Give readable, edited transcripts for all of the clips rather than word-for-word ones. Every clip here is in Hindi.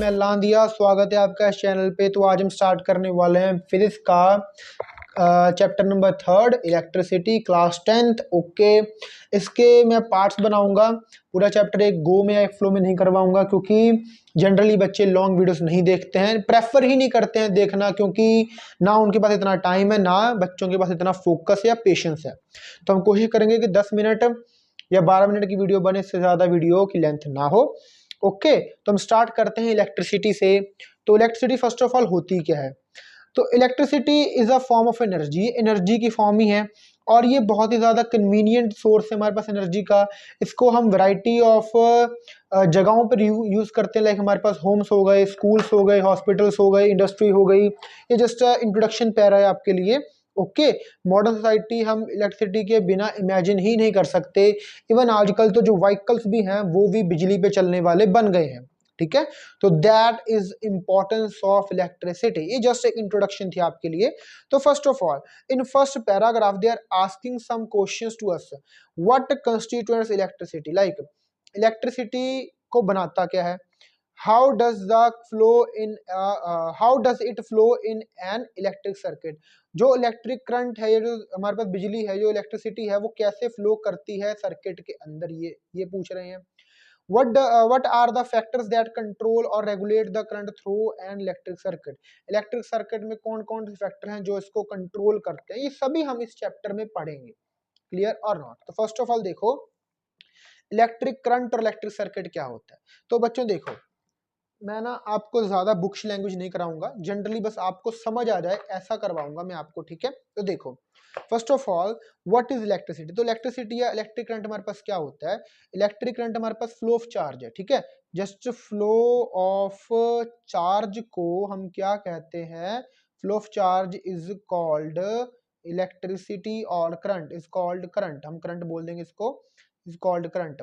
मैं लांदिया, स्वागत है आपका इस चैनल पे। तो आज हम स्टार्ट करने वाले हैं फिजिक्स का chapter number 3 electricity class 10th। Okay, इसके मैं पार्ट्स बनाऊंगा। पूरा चैप्टर एक गो में या एक फ्लो में नहीं करवाऊंगा, क्योंकि जनरली बच्चे लॉन्ग वीडियोस नहीं देखते हैं, प्रेफर ही नहीं करते हैं देखना, क्योंकि ना उनके पास इतना टाइम है, ना बच्चों के पास इतना फोकस या पेशेंस है। तो हम कोशिश करेंगे कि 10 मिनट या 12 मिनट की वीडियो बने, इससे ज़्यादा वीडियो की लेंथ ना हो। ओके, तो हम स्टार्ट करते हैं इलेक्ट्रिसिटी से। तो इलेक्ट्रिसिटी फर्स्ट ऑफ ऑल होती क्या है? तो electricity is a form of energy, energy की फॉर्म ही है, और ये बहुत ही ज़्यादा कन्वीनियंट सोर्स है हमारे पास एनर्जी का। इसको हम वैरायटी ऑफ जगहों पर यूज़ करते हैं, लाइक हमारे पास होम्स हो गए, स्कूल्स हो गए, हॉस्पिटल्स हो गए, इंडस्ट्री हो गई। ये जस्ट इंट्रोडक्शन पैरा है आपके लिए। ओके, मॉडर्न सोसाइटी हम इलेक्ट्रिसिटी के बिना इमेजिन ही नहीं कर सकते। इवन आजकल तो जो व्हीकल्स भी हैं वो भी बिजली पे चलने वाले बन गए हैं। ठीक है, तो that is importance of electricity. ये जस्ट एक इंट्रोडक्शन थी आपके लिए। तो first of all in first paragraph they are asking some questions to us, what constituents electricity, like electricity को बनाता क्या है, how does the flow in how does it flow in an electric circuit. जो इलेक्ट्रिक करंट है, ये जो हमारे पास बिजली है, जो इलेक्ट्रिसिटी है, वो कैसे फ्लो करती है सर्किट के अंदर, ये पूछ रहे हैं। What are the factors that control or regulate the current through an electric circuit? Electric circuit में कौन कौन से फैक्टर हैं जो इसको कंट्रोल करते हैं, ये सभी हम इस चैप्टर में पढ़ेंगे। क्लियर और नॉट? तो फर्स्ट ऑफ ऑल देखो, इलेक्ट्रिक करंट और इलेक्ट्रिक सर्किट क्या होता है। तो बच्चों देखो, मैं ना आपको ज्यादा बुक्स लैंग्वेज नहीं कराऊंगा, जनरली बस आपको समझ आ जाए ऐसा करवाऊंगा मैं आपको। ठीक है, तो देखो first of all what is electricity. तो इलेक्ट्रिसिटी या इलेक्ट्रिक करंट हमारे पास क्या होता है? इलेक्ट्रिक करंट हमारे पास फ्लो ऑफ चार्ज है। ठीक है, जस्ट फ्लो ऑफ चार्ज को हम क्या कहते हैं? Flow of charge is called electricity, और करंट इज कॉल्ड करंट। हम करंट बोल देंगे इसको, is called current.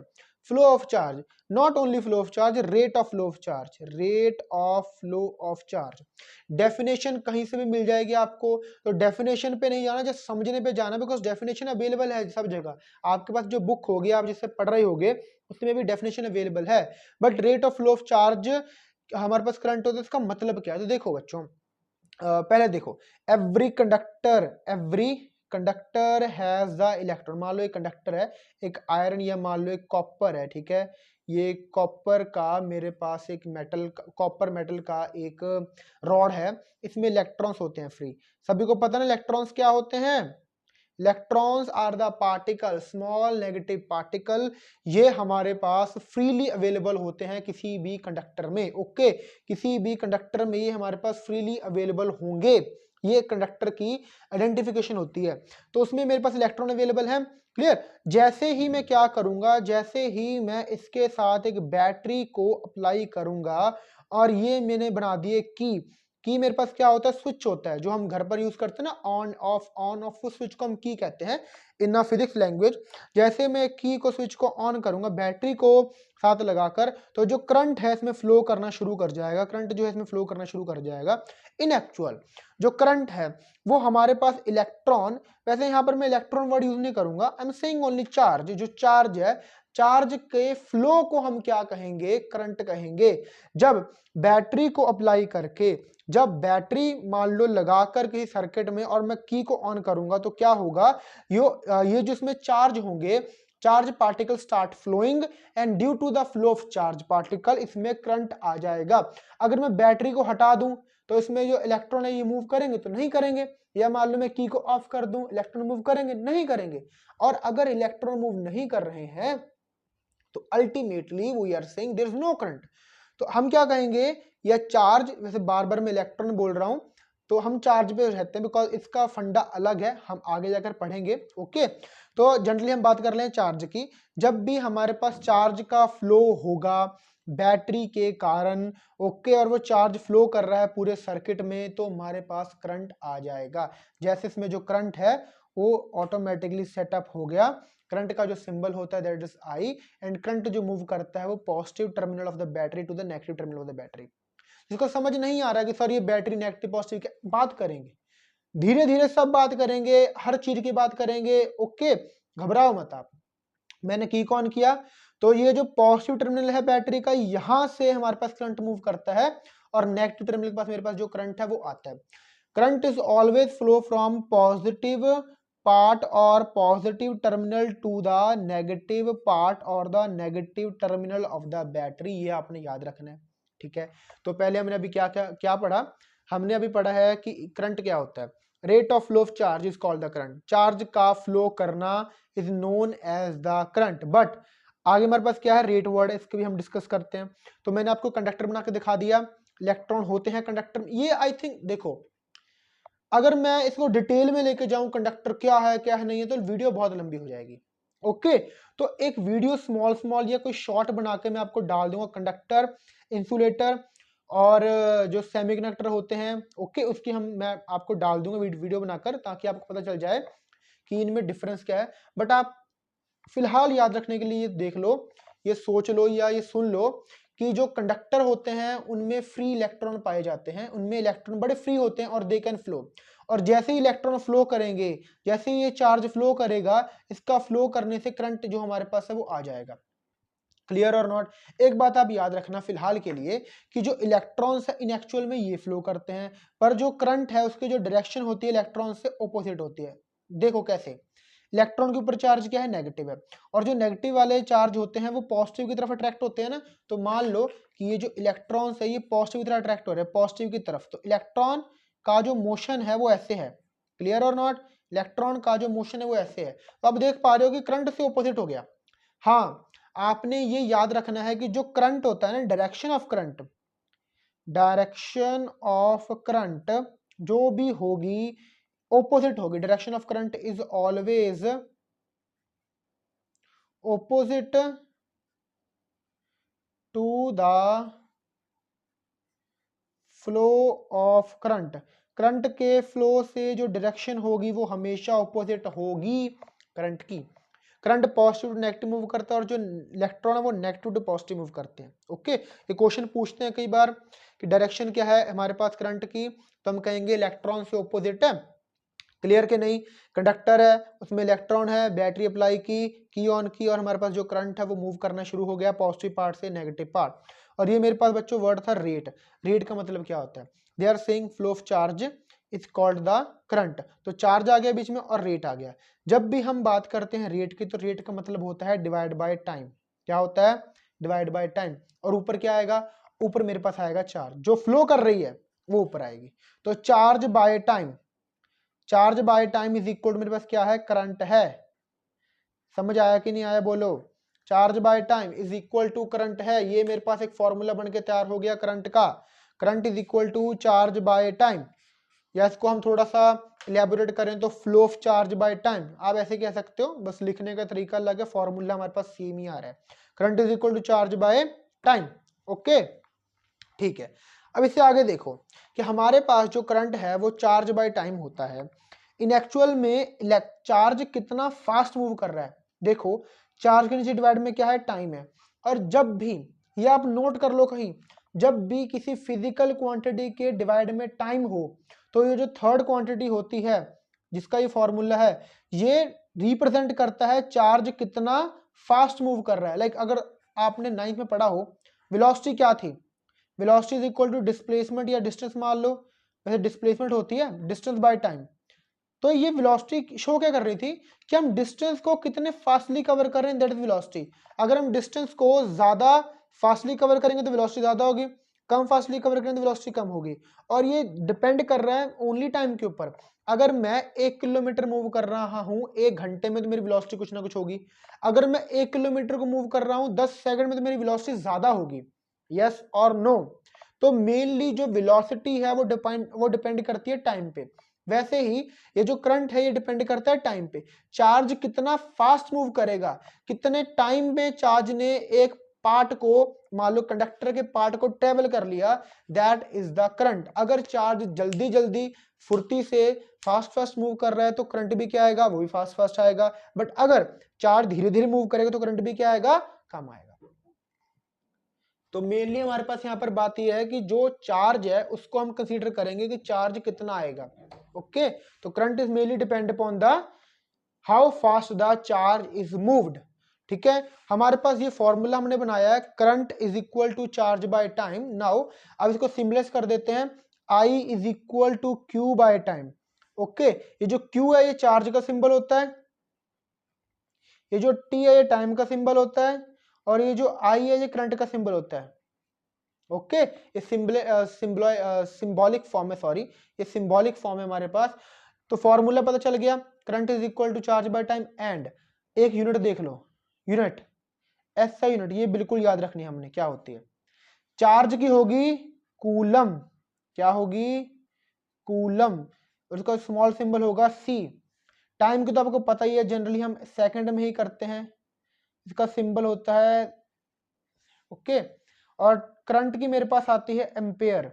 Flow of charge, not only flow of charge, rate of flow of charge, rate of flow of charge. Definition कहीं से भी मिल जाएगी आपको, तो डेफिनेशन पे नहीं जाना, जस्ट समझने पे जाना, बिकॉज डेफिनेशन अवेलेबल है सब जगह। आपके पास जो बुक होगी, आप जिससे पढ़ रहे होगे, उसमें भी डेफिनेशन अवेलेबल है। But rate of flow of charge हमारे पास करंट होता है, इसका मतलब क्या है? तो देखो बच्चों, पहले देखो, every conductor has the electron. मान लो एक कंडक्टर है, एक आयरन, या मान लो एक कॉपर है। ठीक है, ये कॉपर का मेरे पास एक मेटल, कॉपर मेटल का एक रॉड है, इसमें इलेक्ट्रॉन्स होते हैं फ्री। सभी को पता ना इलेक्ट्रॉन्स क्या होते हैं? Electrons are the particle, small negative particle. ये हमारे पास फ्रीली अवेलेबल होते हैं किसी भी कंडक्टर में। ओके, किसी भी कंडक्टर में ये हमारे पास फ्रीली अवेलेबल होंगे। ये कंडक्टर की आइडेंटिफिकेशन होती है, तो उसमें मेरे पास इलेक्ट्रॉन अवेलेबल है। क्लियर? जैसे ही मैं क्या करूंगा, जैसे ही मैं इसके साथ एक बैटरी को अप्लाई करूंगा, और ये मैंने बना दिए की मेरे पास क्या होता है? स्विच होता है, जो हम घर पर यूज करते हैं ना, ऑन ऑफ स्विच को हम की कहते हैं इन अ फिजिक्स लैंग्वेज। जैसे मैं की को, स्विच को ऑन करूंगा, बैटरी को साथ लगाकर, तो जो करंट है इसमें फ्लो करना शुरू कर जाएगा, करंट जो है इसमें फ्लो करना शुरू कर जाएगा। इन एक्चुअल जो करंट है वो हमारे पास इलेक्ट्रॉन, वैसे यहाँ पर मैं इलेक्ट्रॉन वर्ड यूज नहीं करूंगा, I am saying only charge. जो चार्ज है, चार्ज के फ्लो को हम क्या कहेंगे? करंट कहेंगे। जब बैटरी को अप्लाई करके, जब बैटरी मान लो लगाकर किसी सर्किट में, और मैं की को ऑन करूंगा, तो क्या होगा? ये जो इसमें चार्ज होंगे, charge particle start flowing, and due to the flow of charge particle इसमें करंट आ जाएगा। अगर मैं बैटरी को हटा दूं, तो इसमें जो इलेक्ट्रॉन है ये मूव करेंगे? तो नहीं करेंगे। या मान लो मैं की को ऑफ कर दूं, इलेक्ट्रॉन मूव करेंगे? नहीं करेंगे। और अगर इलेक्ट्रॉन मूव नहीं कर रहे हैं, तो ultimately we are saying there is no current. तो हम क्या कहेंगे? या चार्ज, वैसे बार बार मैं इलेक्ट्रॉन बोल रहा हूं, तो हम चार्ज पे रहते हैं, बिकॉज इसका फंडा अलग है, हम आगे जाकर पढ़ेंगे। ओके, तो जनरली हम बात कर रहे हैं चार्ज की। जब भी हमारे पास चार्ज का फ्लो होगा बैटरी के कारण, ओके, और वो चार्ज फ्लो कर रहा है पूरे सर्किट में, तो हमारे पास करंट आ जाएगा। जैसे इसमें जो करंट है वो ऑटोमेटिकली सेटअप हो गया। करंट का जो सिंबल होता है that is I, and current जो मूव करता है वो positive terminal of the battery to the negative terminal of the battery. जिसको समझ नहीं आ रहा कि सर ये बैटरी नेगेटिव पॉजिटिव क्या, बात करेंगे धीरे धीरे, सब बात करेंगे, हर चीज की बात करेंगे। ओके, घबराओ मत आप। मैंने की ऑन किया, तो ये जो पॉजिटिव टर्मिनल है बैटरी का, यहां से हमारे पास करंट मूव करता है और नेगेटिव टर्मिनल के पास मेरे पास जो करंट है वो आता है। Current is always flow from positive part और positive terminal to the negative part और the negative terminal of the battery, ये आपने याद रखना है। ठीक है, तो पहले हमने अभी क्या क्या क्या पढ़ा, हमने अभी पढ़ा है कि करंट क्या होता है। Rate of flow of charge is called the current, charge का फ्लो करना is known as the current. But आगे हमारे पास क्या है, रेट वर्ड, इसको भी हम डिस्कस करते हैं। तो मैंने आपको कंडक्टर बना के दिखा दिया, इलेक्ट्रॉन होते हैं कंडक्टर। ये आई थिंक देखो, अगर मैं इसको डिटेल में लेके जाऊं कंडक्टर क्या है नहीं है, तो वीडियो बहुत लंबी हो जाएगी। ओके, तो एक वीडियो स्मॉल स्मॉल या कोई शॉर्ट बना के मैं आपको डाल दूंगा, कंडक्टर, इंसुलेटर और जो सेमीकंडक्टर होते हैं, ओके, उसकी मैं आपको डाल दूंगा वीडियो बनाकर, ताकि आपको पता चल जाए कि इनमें डिफरेंस क्या है। बट आप फिलहाल याद रखने के लिए ये देख लो, ये सोच लो या ये सुन लो कि जो कंडक्टर होते हैं उनमें फ्री इलेक्ट्रॉन पाए जाते हैं, उनमें इलेक्ट्रॉन बड़े फ्री होते हैं और दे कैन फ्लो। और जैसे ही इलेक्ट्रॉन फ्लो करेंगे, जैसे ही ये चार्ज फ्लो करेगा, इसका फ्लो करने से करंट जो हमारे पास है वो आ जाएगा। क्लियर और नॉट? एक बात आप याद रखना फिलहाल के लिए कि जो इलेक्ट्रॉन्स है इन एक्चुअल में ये फ्लो करते हैं, पर जो करंट है उसकी जो डायरेक्शन होती है इलेक्ट्रॉन से ऑपोजिट होती है। देखो कैसे, इलेक्ट्रॉन के ऊपर चार्ज क्या है, नेगेटिव है, और जो नेगेटिव वाले चार्ज होते हैं वो पॉजिटिव की तरफ अट्रैक्ट होते हैं ना। तो मान लो कि ये जो इलेक्ट्रॉन्स है ये पॉजिटिव की तरफ अट्रैक्ट हो रहे हैं, पॉजिटिव की तरफ, तो इलेक्ट्रॉन का जो मोशन है वो ऐसे है। क्लियर और नॉट? इलेक्ट्रॉन का जो मोशन है वो ऐसे है। तो अब देख पा रहे हो कि करंट से ऑपोजिट हो गया। हाँ, आपने ये याद रखना है कि जो करंट होता है ना, direction of current, direction of current जो भी होगी ऑपोजिट होगी। Direction of current is always opposite to the flow of current. Current के फ्लो से जो डायरेक्शन होगी वो हमेशा ऑपोजिट होगी करंट की। Current positive to negative move करता है और जो इलेक्ट्रॉन है वो नेगेटिव टू पॉजिटिव मूव करते हैं। ओके, ये क्वेश्चन पूछते हैं कई बार कि डायरेक्शन क्या है हमारे पास करंट की, तो हम कहेंगे इलेक्ट्रॉन से ऑपोजिट है। क्लियर के नहीं? कंडक्टर है, उसमें इलेक्ट्रॉन है, बैटरी अप्लाई की ऑन की, और हमारे पास जो करंट है वो मूव करना शुरू हो गया पॉजिटिव पार्ट से नेगेटिव पार्ट। और ये मेरे पास बच्चों वर्ड था रेट। रेट का मतलब क्या होता है? They are saying flow of charge is called the current. तो चार्ज आ गया बीच में और रेट आ गया। जब भी हम बात करते हैं रेट की, तो रेट का मतलब होता है डिवाइड बाय टाइम। क्या होता है? Divide by time. और ऊपर क्या आएगा? ऊपर मेरे पास आएगा चार्ज, जो फ्लो कर रही है वो ऊपर आएगी। तो charge by time, charge by time is equal to मेरे पास क्या है? करंट है। समझ आया कि नहीं आया बोलो? Charge by time is equal to current है। ये मेरे पास एक फॉर्मूला बन के तैयार हो गया करंट का। Current is equal to charge by time, या इसको हम थोड़ा सा इलेबोरेट करें तो flow of charge by time. आप ऐसे कह सकते हो, बस लिखने का तरीका अलग है, फॉर्मूला हमारे पास सेम ही आ रहा है। Current is equal to charge by time. Okay, ठीक है। अब इससे आगे देखो कि हमारे पास जो करंट है वो चार्ज बाय टाइम होता है। इन एक्चुअल में चार्ज कितना फास्ट मूव कर रहा है। देखो, चार्ज के नीचे डिवाइड में क्या है? टाइम है। और जब भी, ये आप नोट कर लो कहीं, जब भी किसी फिजिकल क्वांटिटी के डिवाइड में टाइम हो, तो ये जो थर्ड क्वांटिटी होती है जिसका ये फॉर्मूला है, ये रिप्रेजेंट करता है चार्ज कितना फास्ट मूव कर रहा है। लाइक अगर आपने 9th में पढ़ा हो, वेलोसिटी क्या थी? Velocity is equal to displacement या डिस्टेंस मान लो। वैसे डिस्प्लेसमेंट होती है डिस्टेंस बाय टाइम। तो ये वेलोसिटी शो क्या कर रही थी कि हम डिस्टेंस को कितने फास्टली कवर कर रहे हैं, दैट इज वेलोसिटी। अगर हम डिस्टेंस को ज्यादा फास्टली कवर करेंगे तो वेलोसिटी ज्यादा होगी, कम फास्टली कवर करेंगे तो वेलोसिटी कम होगी। और ये डिपेंड कर रहा है ओनली टाइम के ऊपर। अगर मैं 1 किलोमीटर मूव कर रहा हूं 1 घंटे में, तो मेरी वेलोसिटी कुछ ना कुछ होगी। अगर मैं 1 किलोमीटर को मूव कर रहा हूं 10 सेकंड में, तो मेरी वेलोसिटी ज्यादा होगी। यस और नो? तो मेनली जो वेलोसिटी है वो डिपेंड करती है टाइम पे। वैसे ही ये जो करंट है ये डिपेंड करता है टाइम पे। चार्ज कितना फास्ट मूव करेगा, कितने टाइम में चार्ज ने एक पार्ट को, मान लो कंडक्टर के पार्ट को ट्रेवल कर लिया, दैट इज द करंट। अगर चार्ज जल्दी जल्दी फुर्ती से फास्ट फास्ट मूव कर रहा है तो करंट भी क्या आएगा? वो भी फास्ट फास्ट आएगा। बट अगर चार्ज धीरे धीरे मूव करेगा तो करंट भी क्या आएगा? कम आएगा। तो मेनली हमारे पास यहाँ पर बात यह है कि जो चार्ज है उसको हम कंसीडर करेंगे कि चार्ज कितना आएगा। ओके, तो current is mainly depend upon the how fast the charge is moved. ठीक है, हमारे पास ये फॉर्मूला हमने बनाया है, current is equal to charge by time. Now अब इसको सिम्बलाइज कर देते हैं, I is equal to Q by time. Okay, ये जो क्यू है ये चार्ज का सिंबल होता है, ये जो टी है ये टाइम का सिंबल होता है, और ये जो आई है ये करंट का सिंबल होता है। ओके, ये सिंबॉलिक फॉर्म है, सॉरी ये सिंबॉलिक फॉर्म है हमारे पास। तो फॉर्मूला पता चल गया, current is equal to charge by time, and एक यूनिट देख लो, यूनिट ऐसा यूनिट, ये बिल्कुल याद रखनी है हमने, क्या होती है, चार्ज की होगी कूलम, क्या होगी, कूलम, उसका स्मॉल सिंबल होगा सी। टाइम की तो आपको पता ही है, जनरली हम सेकंड में ही करते हैं, इसका सिंबल होता है, ओके। और करंट की मेरे पास आती है एम्पेयर,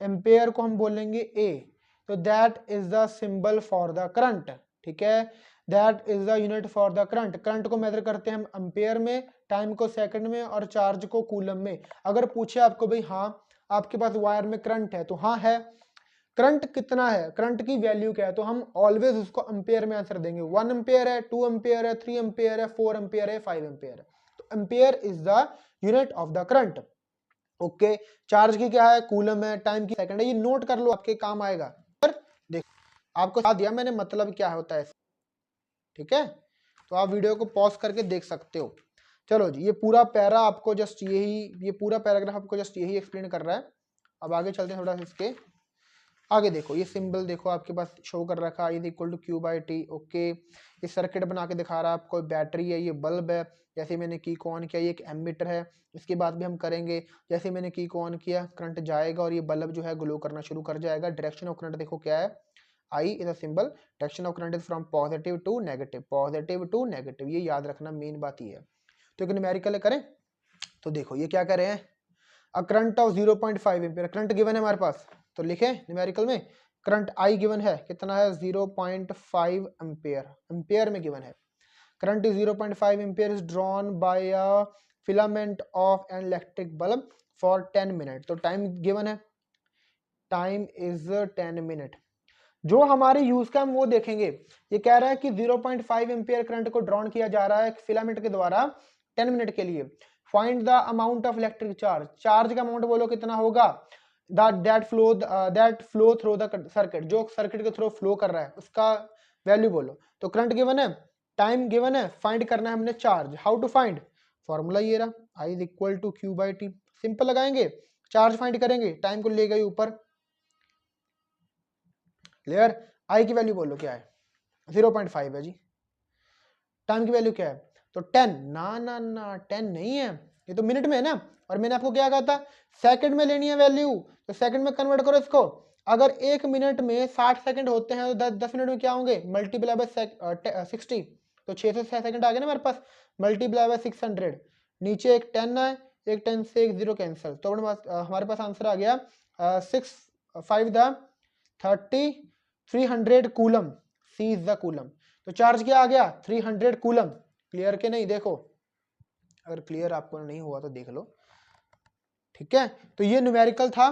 एम्पेयर को हम बोलेंगे ए, तो that is the symbol for the current, ठीक है, that is the unit for the current. Current को मेजर करते हैं हम एम्पेयर में, टाइम को सेकंड में, और चार्ज को कूलम में। अगर पूछे आपको भाई हाँ आपके पास वायर में करंट है, तो हाँ है, करंट कितना है, करंट की वैल्यू क्या है, तो हम ऑलवेज उसको एम्पेयर में आंसर देंगे। 1 एम्पेयर है, 2 एम्पेयर है, 3 एम्पेयर है, 4 एम्पेयर है, 5 एम्पेयर है। तो ampere is the unit of the current. Okay, charge की क्या है, कूलम है, टाइम की सेकंड है, ये नोट कर लो, आपके काम आएगा। पर देखो आपको बता दिया मैंने मतलब क्या होता है, ठीक है, तो आप वीडियो को पॉज करके देख सकते हो। चलो जी, ये पूरा पैरा आपको जस्ट यही, ये पूरा पैराग्राफ आपको जस्ट यही एक्सप्लेन कर रहा है। अब आगे चलते हैं थोड़ा सा, इसके आगे देखो, ये सिंबल देखो आपके पास शो कर रखा है, is equal to Q by T. Okay, ये सर्किट बना के दिखा रहा है आपको, बैटरी है, ये बल्ब है, जैसे मैंने की को ऑन किया, ये एक एमीटर है, इसके बाद भी हम करेंगे, जैसे मैंने की को ऑन किया करंट जाएगा और ये बल्ब जो है ग्लो करना शुरू कर जाएगा। डायरेक्शन ऑफ करंट देखो क्या है, I is a symbol, direction of current is from positive to negative, positive to negative, ये याद रखना, मेन बात ये है। तो एक न्यूमेरिकल करें, तो देखो ये क्या कर रहे हैं, a current of 0.5 ampere, current given है हमारे पास, तो लिखें न्यूमेरिकल में, करंट आई गिवन है, कितना है 0.5 एम्पियर, एम्पियर में गिवन है। Current is 0.5 ampere is drawn by a filament of an electric bulb for 10 minute. तो टाइम गिवन है, टाइम इज 10 मिनट। जो हमारे यूज का हम वो देखेंगे, ये कह रहा है कि 0.5 एम्पियर करंट को ड्रॉन किया जा रहा है फिलामेंट के द्वारा 10 मिनट के लिए। Find the amount of electric charge, charge का अमाउंट बोलो कितना होगा, that flow through the circuit, जो सर्किट के थ्रू फ्लो कर रहा है उसका वैल्यू बोलो। तो करंट गिवन है, टाइम गिवन है, फाइंड करना है हमने charge. How to find, formula ये रहा, I is equal to Q by T, simple लगाएंगे, चार्ज फाइंड करेंगे, टाइम को ले गए ऊपर, क्लियर। आई की वैल्यू बोलो क्या है, 0.5 है जी, टाइम की वैल्यू क्या है, तो 10, ना ना ना 10 नहीं है, ये तो मिनट में है ना, और मैंने आपको क्या कहा था, सेकंड में लेनी है वैल्यू, तो सेकंड में कन्वर्ट करो इसको। अगर एक मिनट में 60 सेकंड होते हैं तो 10 मिनट में क्या होंगे, मल्टीप्लाई बाय 60, तो 606 सेकंड आ गए ना हमारे पास, मल्टीप्लाई बाय 600, नीचे एक 10 है, एक 10 से एक 0 कैंसिल, तो हमारे पास आंसर आ गया 6 5 the 30 300 coulomb, C is the coulomb. तो चार्ज क्या आ गया 300 कूलम। क्लियर के नहीं, देखो अगर क्लियर आपको नहीं हुआ तो देख लो, ठीक है। तो ये न्यूमेरिकल था,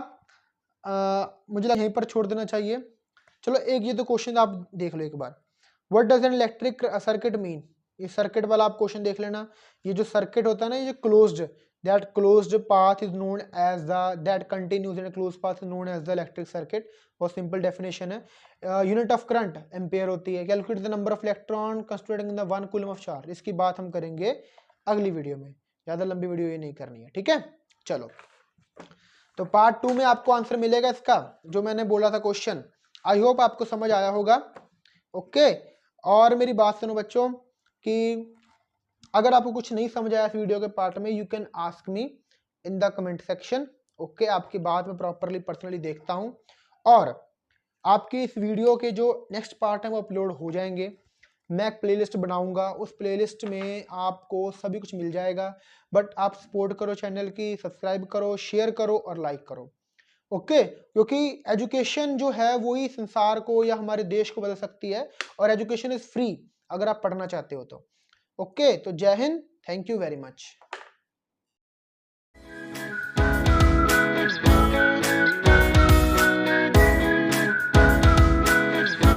मुझे लगा यहीं पर छोड़ देना चाहिए। चलो एक ये तो क्वेश्चन आप देख लो एक बार, what does an electric circuit mean, ये सर्किट वाला आप क्वेश्चन देख लेना। ये जो सर्किट होता है ना, ये closed, that closed path is known as the, that continues in closed path is known as the electric circuit. बहुत सिंपल डेफिनेशन है। यूनिट ऑफ करंट एम्पेयर होती है। Calculate the number of electron constituting in the 1 coulomb of charge, इसकी बात हम करेंगे अगली वीडियो में, ज्यादा लंबी वीडियो ये नहीं करनी है, ठीक है। चलो, तो पार्ट 2 में आपको आंसर मिलेगा इसका, जो मैंने बोला था क्वेश्चन। आई होप आपको समझ आया होगा, ओके। और मेरी बात सुनो बच्चों, कि अगर आपको कुछ नहीं समझ आया इस वीडियो के पार्ट में, you can ask me in the comment section, okay. आपकी बात में प्रॉपरली पर्सनली देखता हूं, और आपके इस वीडियो के जो नेक्स्ट पार्ट है वो अपलोड हो जाएंगे। मैं एक प्लेलिस्ट बनाऊंगा, उस प्लेलिस्ट में आपको सभी कुछ मिल जाएगा। बट आप सपोर्ट करो चैनल की, सब्सक्राइब करो, शेयर करो और लाइक करो, ओके। क्योंकि एजुकेशन जो है वो ही संसार को या हमारे देश को बदल सकती है, और एजुकेशन इज फ्री अगर आप पढ़ना चाहते हो तो, ओके। तो जय Hind, thank you very much.